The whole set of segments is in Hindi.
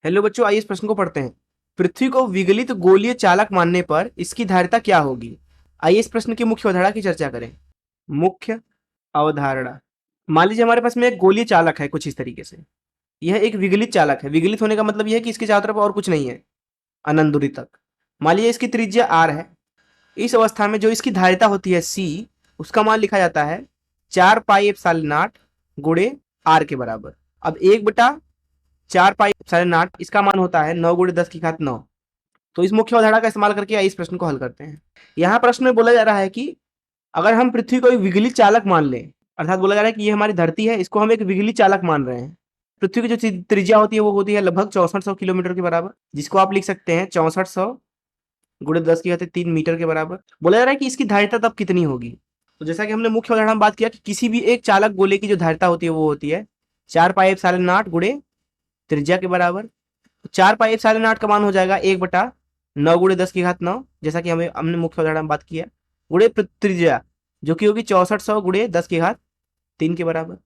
हेलो बच्चों, आइए इस प्रश्न को पढ़ते हैं। पृथ्वी को विगलित गोलीय चालक मानने पर इसकी धारिता क्या होगी? आइए इस प्रश्न की मुख्य अवधारणा की चर्चा करें। मुख्य अवधारणा। मान लीजिए हमारे पास में एक गोलीय चालक है कुछ इस तरीके से। यह एक विगलित चालक है। विगलित होने का मतलब यह है कि इसके चारों तरफ और कुछ नहीं है अनंत दूरी तक। मान लीजिए इसकी त्रिज्या r है। इस अवस्था में जो इसकी धारिता होती है c, उसका मान लिखा जाता है 4πε0 गुणे r के बराबर। अब 1/4πε0 इसका मान होता है 9 × 10⁹ तो इस मुख्य अवधारणा का इस्तेमाल करके आइए इस प्रश्न को हल करते हैं। यहाँ प्रश्न में बोला जा रहा है कि अगर हम पृथ्वी को एक विगलित चालक मान लें, अर्थात बोला जा रहा है कि ये हमारी धरती है, इसको हम एक विगलित चालक मान रहे हैं। पृथ्वी की जो त्रिज्या होती है वो होती है लगभग 6400 किलोमीटर के बराबर, जिसको आप लिख सकते हैं 6400 × 10⁻³ मीटर के बराबर। बोला जा रहा है कि इसकी धारिता तब कितनी होगी। तो जैसा कि हमने मुख्य उदाहरण में बात किया कि किसी भी एक चालक गोले की जो धारिता होती है वो होती है 4πε0 गुणे त्रिज्या के बराबर। 4πε0 का मान हो जाएगा 1/9 × 10⁹, जैसा कि हमने मुख्य उदाहरण में बात किया, गुणे त्रिज्या जो कि होगी 6400 × 10⁻³ के बराबर।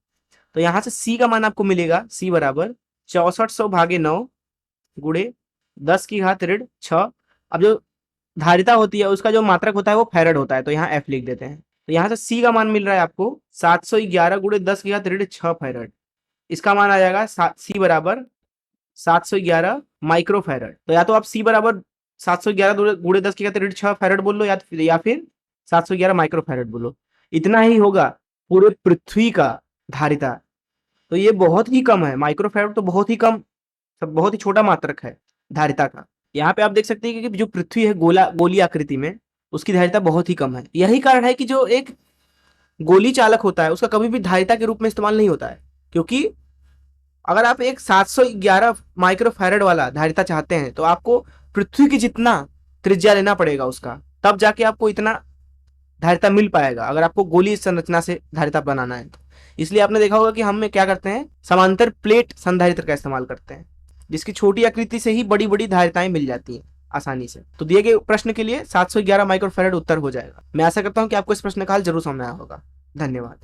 तो यहाँ से c का मान आपको मिलेगा, c बराबर 6400/9 गुणे 10⁻6। अब जो धारिता होती है उसका जो मात्रक होता है वो फैरड होता है, तो यहाँ f लिख देते हैं। तो यहाँ से c का मान मिल रहा है आपको 711 × 10⁻6 फैरड। इसका मान आ जाएगा c बराबर 711 माइक्रोफैरड। तो या तो आप c बराबर 711 × 10⁻6 फैरड बोल लो, या फिर 711 माइक्रोफैरड बोलो। इतना ही होगा पूरे पृथ्वी का धारिता। तो ये बहुत ही कम है। माइक्रोफैरड तो बहुत ही कम, बहुत ही छोटा मात्रक है धारिता का। यहाँ पे आप देख सकते हैं कि जो पृथ्वी है गोली आकृति में, उसकी धारिता बहुत ही कम है। यही कारण है कि जो एक गोली चालक होता है उसका कभी भी धारिता के रूप में इस्तेमाल नहीं होता है, क्योंकि अगर आप एक 711 माइक्रोफैरड वाला धारिता चाहते हैं तो आपको पृथ्वी की जितना त्रिज्या लेना पड़ेगा उसका, तब जाके आपको इतना धारिता मिल पाएगा, अगर आपको गोली संरचना से धारिता बनाना है तो। इसलिए आपने देखा होगा कि हम क्या करते हैं, समांतर प्लेट संधारित्र का इस्तेमाल करते हैं, जिसकी छोटी आकृति से ही बड़ी बड़ी धारिताएं मिल जाती हैं आसानी से। तो दिए गए प्रश्न के लिए 711 माइक्रोफैरड उत्तर हो जाएगा। मैं आशा करता हूं कि आपको इस प्रश्न का हल जरूर समझ आया होगा। धन्यवाद।